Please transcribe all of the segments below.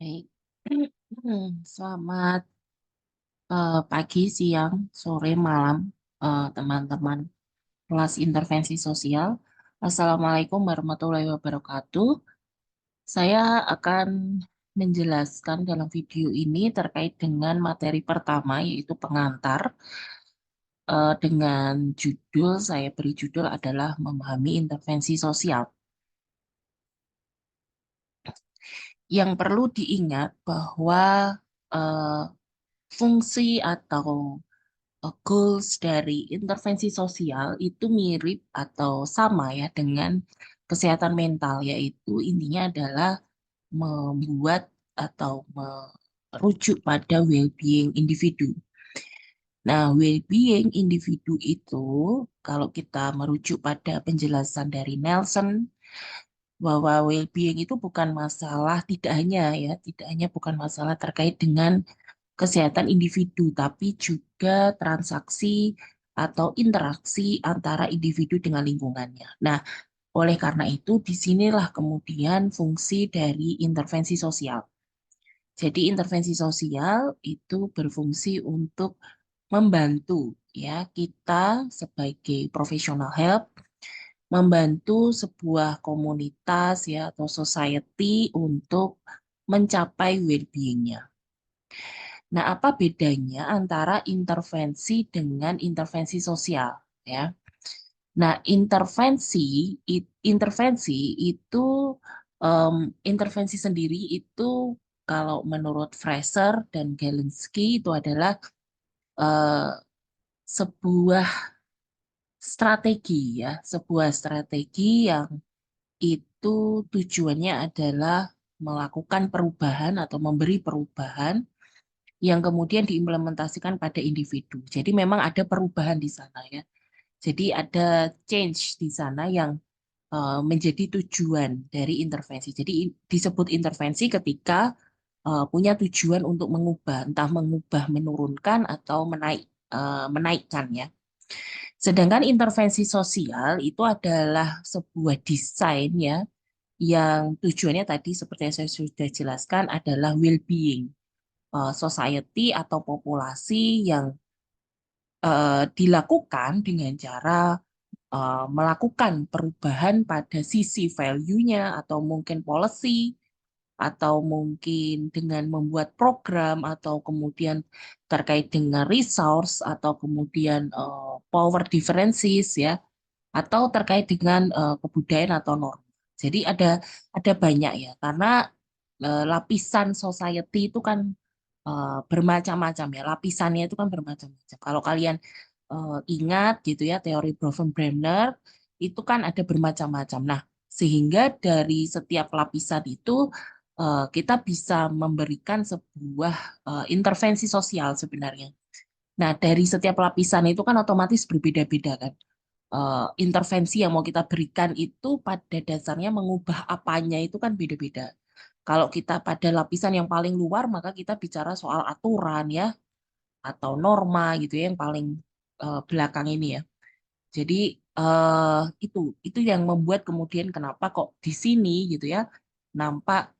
Baik. Selamat pagi, siang, sore, malam, teman-teman kelas intervensi sosial. Assalamualaikum warahmatullahi wabarakatuh. Saya akan menjelaskan dalam video ini terkait dengan materi pertama, yaitu pengantar. Dengan judul, saya beri judul adalah Memahami Intervensi Sosial. Yang perlu diingat bahwa eh, fungsi atau goals dari intervensi sosial itu mirip atau sama ya dengan kesehatan mental, yaitu intinya adalah membuat atau merujuk pada well-being individu. Nah, well-being individu itu kalau kita merujuk pada penjelasan dari Nelson bahwa well-being itu bukan masalah, tidak hanya bukan masalah terkait dengan kesehatan individu, tapi juga transaksi atau interaksi antara individu dengan lingkungannya. Nah, oleh karena itu, disinilah kemudian fungsi dari intervensi sosial. Jadi, intervensi sosial itu berfungsi untuk membantu ya kita sebagai profesional health, membantu sebuah komunitas ya atau society untuk mencapai well-being-nya. Nah, apa bedanya antara intervensi dengan intervensi sosial, ya? Nah, intervensi itu em, intervensi sendiri itu kalau menurut Fraser dan Galensky itu adalah eh, sebuah strategi ya, sebuah strategi yang itu tujuannya adalah melakukan perubahan atau memberi perubahan yang kemudian diimplementasikan pada individu. Jadi memang ada perubahan di sana ya. Jadi ada change di sana yang menjadi tujuan dari intervensi. Jadi disebut intervensi ketika punya tujuan untuk mengubah, entah mengubah, menurunkan atau menaikkan ya. Sedangkan intervensi sosial itu adalah sebuah desain ya, yang tujuannya tadi seperti yang saya sudah jelaskan adalah well-being society atau populasi yang dilakukan dengan cara melakukan perubahan pada sisi value-nya atau mungkin policy atau mungkin dengan membuat program atau kemudian terkait dengan resource atau kemudian power differences ya atau terkait dengan kebudayaan atau norma. Jadi ada banyak ya karena lapisan society itu kan bermacam-macam ya. Lapisannya itu kan bermacam-macam. Kalau kalian ingat gitu ya teori Bronfenbrenner itu kan ada bermacam-macam. Nah, sehingga dari setiap lapisan itu kita bisa memberikan sebuah intervensi sosial sebenarnya. Nah, dari setiap lapisan itu kan otomatis berbeda-beda kan. Intervensi yang mau kita berikan itu pada dasarnya mengubah apanya itu kan beda-beda. Kalau kita pada lapisan yang paling luar, maka kita bicara soal aturan ya, atau norma gitu ya, yang paling belakang ini ya. Jadi itu yang membuat kemudian kenapa kok di sini gitu ya, nampak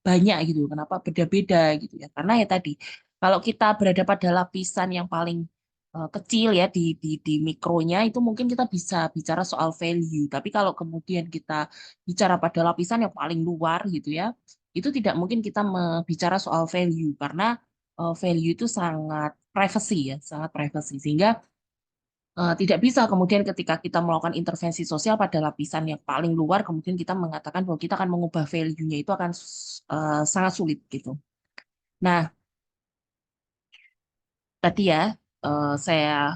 banyak gitu, kenapa beda-beda gitu ya. Karena ya tadi, kalau kita berada pada lapisan yang paling kecil ya di mikronya itu mungkin kita bisa bicara soal value. Tapi kalau kemudian kita bicara pada lapisan yang paling luar gitu ya, itu tidak mungkin kita bicara soal value karena value itu sangat privacy ya, sangat privacy sehingga tidak bisa kemudian ketika kita melakukan intervensi sosial pada lapisan yang paling luar, kemudian kita mengatakan bahwa kita akan mengubah value-nya itu akan sangat sulit gitu. Nah, tadi ya saya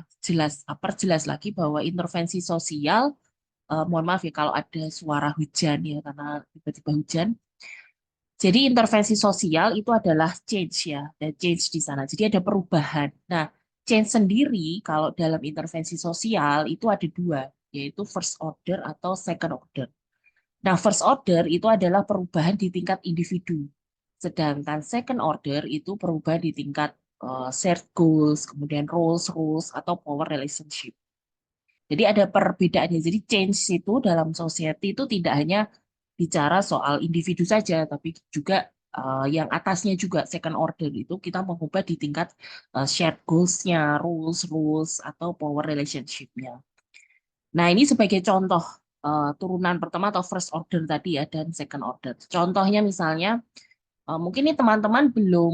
perjelas lagi bahwa intervensi sosial, mohon maaf ya kalau ada suara hujan ya karena tiba-tiba hujan. Jadi intervensi sosial itu adalah change ya, dan change di sana. Jadi ada perubahan. Nah, change sendiri kalau dalam intervensi sosial itu ada dua, yaitu first order atau second order. Nah, first order itu adalah perubahan di tingkat individu. Sedangkan second order itu perubahan di tingkat shared goals, kemudian rules atau power relationship. Jadi ada perbedaannya. Jadi change itu dalam society itu tidak hanya bicara soal individu saja, tapi juga yang atasnya juga second order itu kita mengubah di tingkat shared goals-nya, rules atau power relationship-nya. Nah, ini sebagai contoh turunan pertama atau first order tadi ya dan second order. Contohnya misalnya mungkin ini teman-teman belum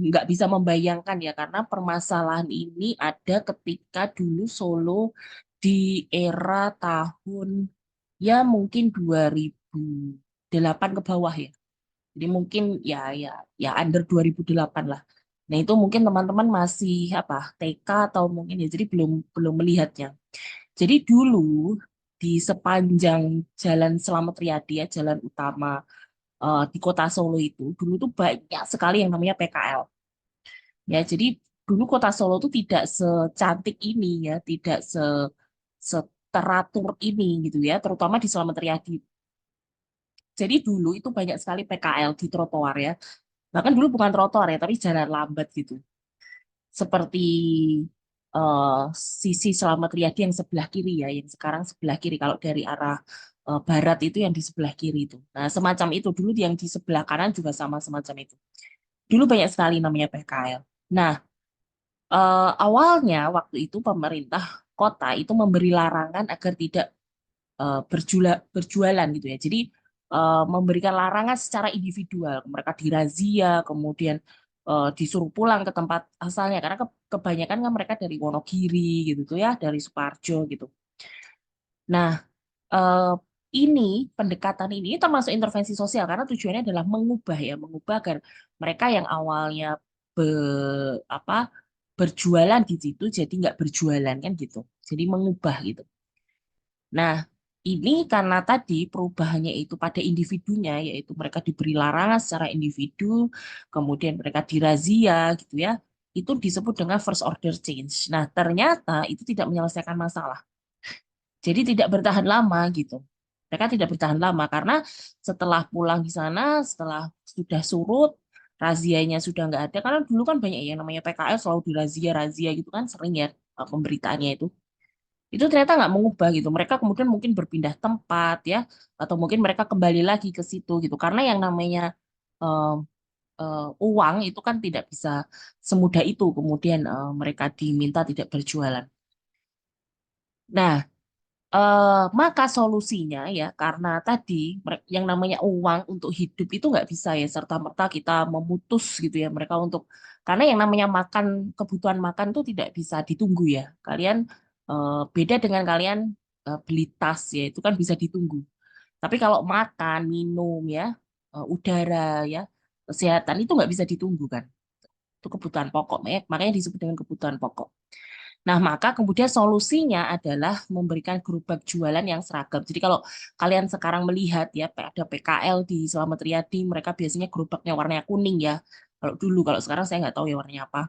nggak bisa membayangkan ya karena permasalahan ini ada ketika dulu Solo di era tahun ya mungkin 2008 ke bawah ya. Jadi mungkin ya under 2008 lah. Nah, itu mungkin teman-teman masih apa TK atau mungkin ya jadi belum belum melihatnya. Jadi dulu di sepanjang Jalan Slamet Riyadi ya, jalan utama di kota Solo itu, dulu tuh banyak sekali yang namanya PKL. Ya, jadi dulu kota Solo tuh tidak secantik ini ya, tidak seteratur ini gitu ya, terutama di Slamet Riyadi. Jadi dulu itu banyak sekali PKL di trotoar ya. Bahkan dulu bukan trotoar ya, tapi jalan lambat gitu. Seperti eh, sisi Slamet Riyadi yang sebelah kiri ya, yang sekarang sebelah kiri. Kalau dari arah barat itu yang di sebelah kiri itu. Nah, semacam itu dulu yang di sebelah kanan juga sama semacam itu. Dulu banyak sekali namanya PKL. Nah, awalnya waktu itu pemerintah kota itu memberi larangan agar tidak berjualan gitu ya. Jadi memberikan larangan secara individual. Mereka dirazia, kemudian disuruh pulang ke tempat asalnya karena kebanyakan kan mereka dari Wonogiri gitu tuh ya, dari Suparjo gitu. Nah, eh, ini pendekatan ini termasuk intervensi sosial karena tujuannya adalah mengubah ya, mengubah agar mereka yang awalnya be, apa berjualan di situ jadi nggak berjualan kan gitu. Jadi mengubah gitu. Nah, ini karena tadi perubahannya itu pada individunya, yaitu mereka diberi larangan secara individu, kemudian mereka dirazia gitu ya, itu disebut dengan first order change. Nah, ternyata itu tidak menyelesaikan masalah. Jadi tidak bertahan lama gitu. Mereka tidak bertahan lama karena setelah pulang di sana, setelah sudah surut, razianya sudah nggak ada. Karena dulu kan banyak yang namanya PKL selalu dirazia-razia gitu kan, sering ya pemberitaannya itu. Itu ternyata nggak mengubah gitu. Mereka kemudian mungkin berpindah tempat ya, atau mungkin mereka kembali lagi ke situ gitu. Karena yang namanya eh, uang itu kan tidak bisa semudah itu. Kemudian mereka diminta tidak berjualan. Nah, maka solusinya ya karena tadi yang namanya uang untuk hidup itu nggak bisa ya serta merta kita memutus gitu ya mereka untuk karena yang namanya makan kebutuhan makan tuh tidak bisa ditunggu ya kalian beda dengan kalian beli tas ya itu kan bisa ditunggu tapi kalau makan minum ya udara ya kesehatan itu nggak bisa ditunggu kan itu kebutuhan pokok makanya disebut dengan kebutuhan pokok. Nah, maka kemudian solusinya adalah memberikan gerobak jualan yang seragam. Jadi kalau kalian sekarang melihat ya, ada PKL di Slamet Riyadi, mereka biasanya gerobaknya warnanya kuning ya. Kalau dulu, kalau sekarang saya nggak tahu ya warnanya apa.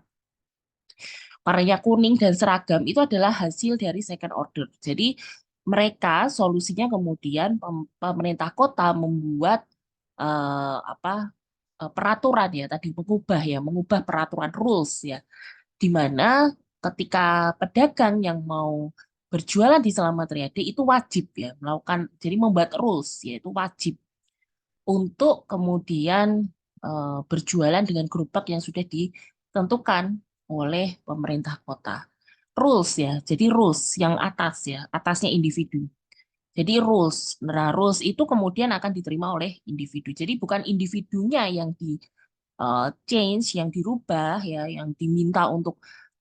Warnanya kuning dan seragam itu adalah hasil dari second order. Jadi mereka solusinya kemudian pemerintah kota membuat apa peraturan ya, tadi mengubah peraturan rules ya di mana ketika pedagang yang mau berjualan di Slamet Riyadi itu wajib ya melakukan jadi membuat rules yaitu wajib untuk kemudian berjualan dengan gerobak yang sudah ditentukan oleh pemerintah kota. Rules ya, jadi rules yang atas ya, atasnya individu. Jadi rules, nah rules itu kemudian akan diterima oleh individu. Jadi bukan individunya yang di change, yang dirubah ya, yang diminta untuk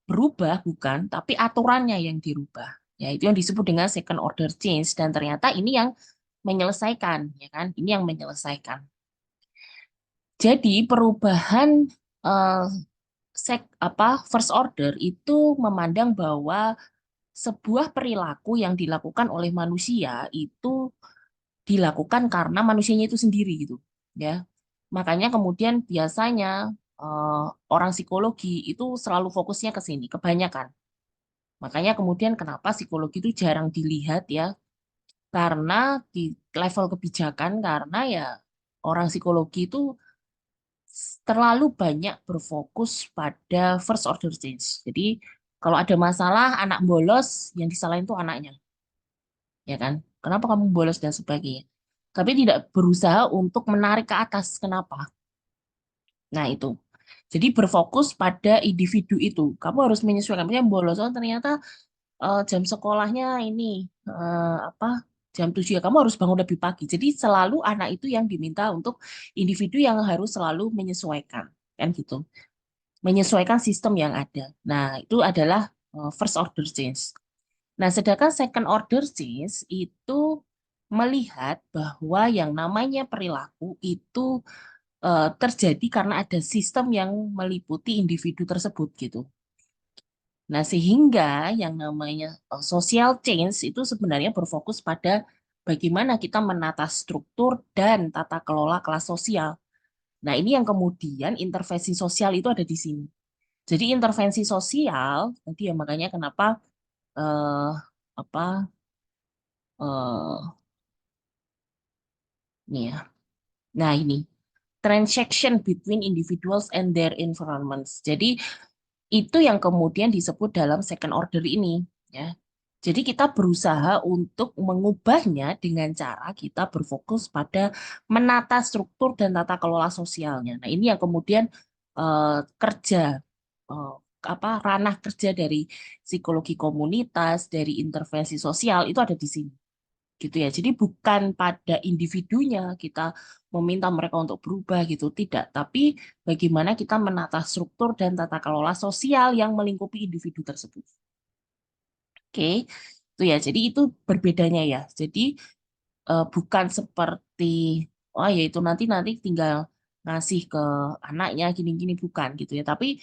berubah bukan, tapi aturannya yang dirubah. Ya, itu yang disebut dengan second order change dan ternyata ini yang menyelesaikan, ya kan? Ini yang menyelesaikan. Jadi perubahan eh, first order itu memandang bahwa sebuah perilaku yang dilakukan oleh manusia itu dilakukan karena manusianya itu sendiri gitu ya makanya kemudian biasanya eh, orang psikologi itu selalu fokusnya ke sini kebanyakan makanya kemudian kenapa psikologi itu jarang dilihat ya karena di level kebijakan karena ya orang psikologi itu terlalu banyak berfokus pada first order change jadi kalau ada masalah anak bolos yang disalahin itu anaknya ya kan? Kenapa kamu bolos dan sebagainya. Tapi tidak berusaha untuk menarik ke atas. Kenapa? Nah, itu. Jadi berfokus pada individu itu. Kamu harus menyesuaikan. Misalnya bolos, oh ternyata jam sekolahnya ini apa jam 7 ya, kamu harus bangun lebih pagi. Jadi selalu anak itu yang diminta untuk individu yang harus selalu menyesuaikan, kan gitu. Menyesuaikan sistem yang ada. Nah, itu adalah first order change. Nah, sedangkan second order change itu melihat bahwa yang namanya perilaku itu terjadi karena ada sistem yang meliputi individu tersebut gitu. Nah, sehingga yang namanya social change itu sebenarnya berfokus pada bagaimana kita menata struktur dan tata kelola kelas sosial. Nah, ini yang kemudian intervensi sosial itu ada di sini. Jadi intervensi sosial, nanti ya makanya kenapa eh, apa eh, nih ya. Nah, ini transaction between individuals and their environments. Jadi itu yang kemudian disebut dalam second order ini, ya. Jadi kita berusaha untuk mengubahnya dengan cara kita berfokus pada menata struktur dan tata kelola sosialnya. Nah, ini yang kemudian kerja eh, ranah kerja dari psikologi komunitas, dari intervensi sosial itu ada di sini. Gitu ya. Jadi bukan pada individunya kita meminta mereka untuk berubah gitu, tidak. Tapi bagaimana kita menata struktur dan tata kelola sosial yang melingkupi individu tersebut. Oke, itu ya. Jadi itu berbedanya ya. Jadi bukan seperti oh ya itu nanti nanti tinggal ngasih ke anaknya gini-gini bukan gitu ya. Tapi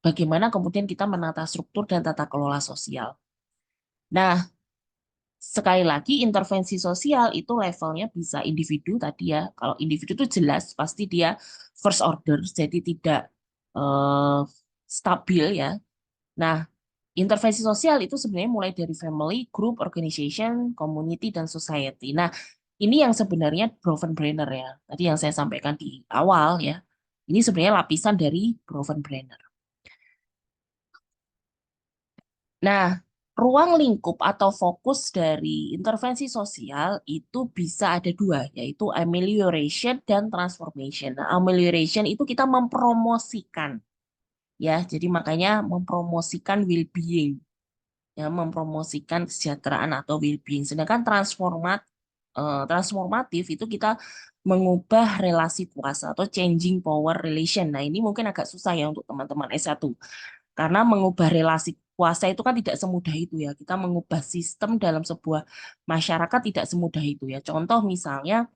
bagaimana kemudian kita menata struktur dan tata kelola sosial. Nah, sekali lagi intervensi sosial itu levelnya bisa individu tadi ya. Kalau individu itu jelas pasti dia first order, jadi tidak eh, stabil ya. Nah, intervensi sosial itu sebenarnya mulai dari family, group, organization, community, dan society. Nah, ini yang sebenarnya Brenner ya. Tadi yang saya sampaikan di awal ya. Ini sebenarnya lapisan dari Brenner. Nah, ruang lingkup atau fokus dari intervensi sosial itu bisa ada dua, yaitu amelioration dan transformation. Nah, amelioration itu kita mempromosikan, ya. Jadi makanya mempromosikan well-being, ya, mempromosikan kesejahteraan atau well-being. Sedangkan transformatif itu kita mengubah relasi kuasa atau changing power relation. Nah, ini mungkin agak susah ya untuk teman-teman S1. Karena mengubah relasi kuasa itu kan tidak semudah itu ya. Kita mengubah sistem dalam sebuah masyarakat tidak semudah itu ya. Contoh misalnya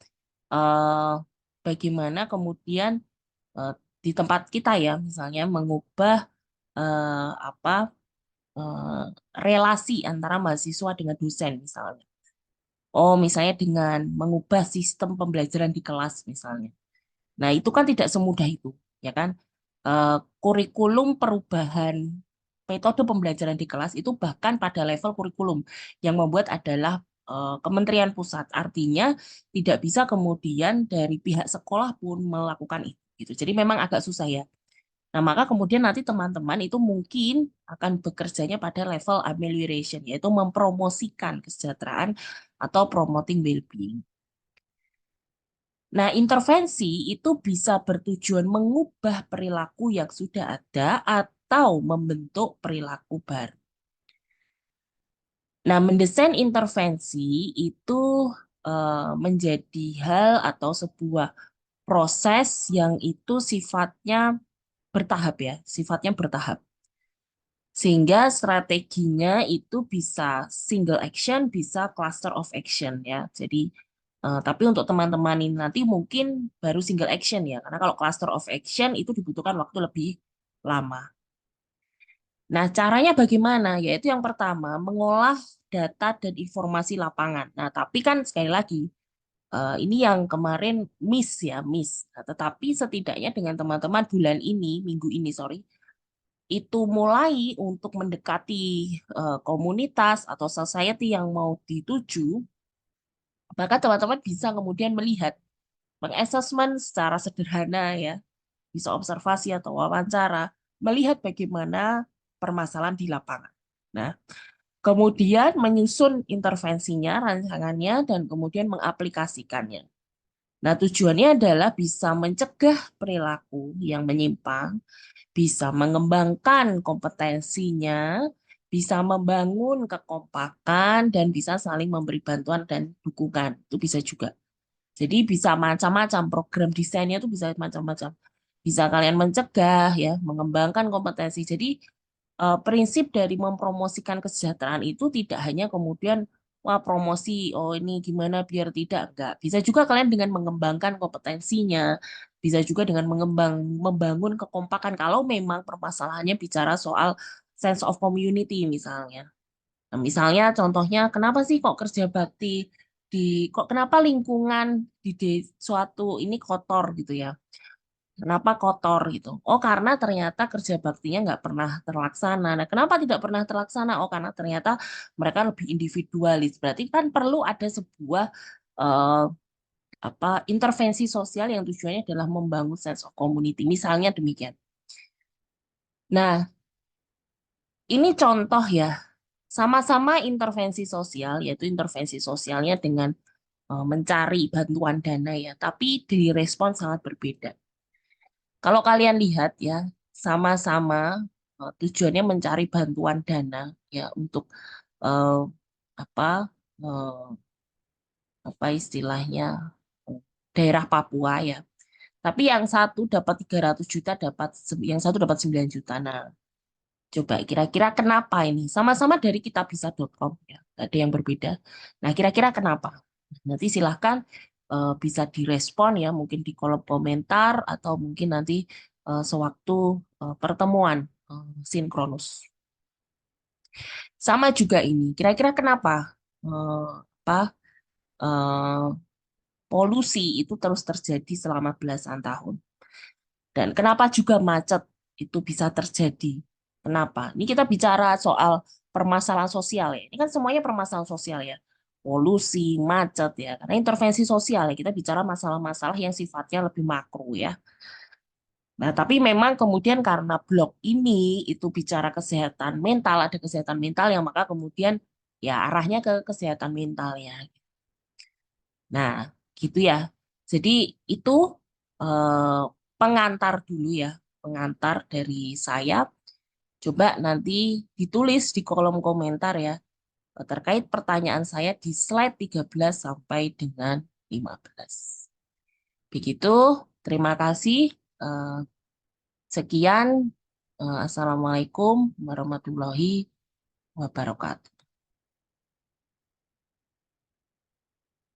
eh, bagaimana kemudian eh, di tempat kita ya, misalnya mengubah apa eh, relasi antara mahasiswa dengan dosen misalnya. Oh, misalnya dengan mengubah sistem pembelajaran di kelas misalnya. Nah, itu kan tidak semudah itu, ya kan? Kurikulum perubahan metode pembelajaran di kelas itu bahkan pada level kurikulum yang membuat adalah Kementerian Pusat. Artinya tidak bisa kemudian dari pihak sekolah pun melakukan itu. Gitu. Jadi memang agak susah ya. Nah, maka kemudian nanti teman-teman itu mungkin akan bekerjanya pada level amelioration, yaitu mempromosikan kesejahteraan atau promoting well-being. Nah, intervensi itu bisa bertujuan mengubah perilaku yang sudah ada atau membentuk perilaku baru. Nah, mendesain intervensi itu menjadi hal atau sebuah proses yang itu sifatnya bertahap ya, sifatnya bertahap. Sehingga strateginya itu bisa single action, bisa cluster of action ya. Jadi tapi untuk teman-teman ini nanti mungkin baru single action ya, karena kalau cluster of action itu dibutuhkan waktu lebih lama. Nah, caranya bagaimana? Yaitu yang pertama, mengolah data dan informasi lapangan. Nah, tapi kan sekali lagi, ini yang kemarin miss ya, miss. Nah, tetapi setidaknya dengan teman-teman bulan ini, minggu ini, sorry, itu mulai untuk mendekati komunitas atau society yang mau dituju, maka teman-teman bisa kemudian melihat mengassessment secara sederhana ya, bisa observasi atau wawancara, melihat bagaimana permasalahan di lapangan. Nah, kemudian menyusun intervensinya, rancangannya, dan kemudian mengaplikasikannya. Nah, tujuannya adalah bisa mencegah perilaku yang menyimpang, bisa mengembangkan kompetensinya, bisa membangun kekompakan, dan bisa saling memberi bantuan dan dukungan. Itu bisa juga. Jadi bisa macam-macam, program desainnya itu bisa macam-macam. Bisa kalian mencegah, ya, mengembangkan kompetensi. Jadi prinsip dari mempromosikan kesejahteraan itu tidak hanya kemudian wah promosi, oh ini gimana biar tidak, enggak. Bisa juga kalian dengan mengembangkan kompetensinya, bisa juga dengan membangun kekompakan kalau memang permasalahannya bicara soal sense of community misalnya. Nah, misalnya contohnya kenapa sih kok kerja bakti di kok kenapa lingkungan di suatu ini kotor gitu ya? Kenapa kotor gitu? Oh, karena ternyata kerja baktinya nggak pernah terlaksana. Nah, kenapa tidak pernah terlaksana? Oh, karena ternyata mereka lebih individualis. Berarti kan perlu ada sebuah eh, intervensi sosial yang tujuannya adalah membangun sense of community. Misalnya demikian. Nah, ini contoh ya. Sama-sama intervensi sosial, yaitu intervensi sosialnya dengan mencari bantuan dana ya, tapi direspon sangat berbeda. Kalau kalian lihat ya, sama-sama tujuannya mencari bantuan dana ya untuk eh, apa eh, apa istilahnya daerah Papua ya. Tapi yang satu dapat 300 juta, yang satu dapat 9 juta. Nah, coba kira-kira kenapa ini? Sama-sama dari kitabisa.com ya, nggak ada yang berbeda. Nah, kira-kira kenapa? Nanti silahkan bisa direspon ya, mungkin di kolom komentar atau mungkin nanti sewaktu pertemuan sinkronus. Sama juga ini, kira-kira kenapa apa eh, polusi itu terus terjadi selama belasan tahun? Dan kenapa juga macet itu bisa terjadi? Kenapa? Ini kita bicara soal permasalahan sosial ya. Ini kan semuanya permasalahan sosial ya. Polusi, macet ya. Karena intervensi sosial ya. Kita bicara masalah-masalah yang sifatnya lebih makro ya. Nah, tapi memang kemudian karena blog ini itu bicara kesehatan mental, ada kesehatan mental yang maka kemudian ya arahnya ke kesehatan mental ya. Nah, gitu ya. Jadi itu eh, pengantar dulu ya, pengantar dari saya. Coba nanti ditulis di kolom komentar ya, terkait pertanyaan saya di slide 13 sampai dengan 15. Begitu, terima kasih. Eh, Sekian. Assalamualaikum warahmatullahi wabarakatuh.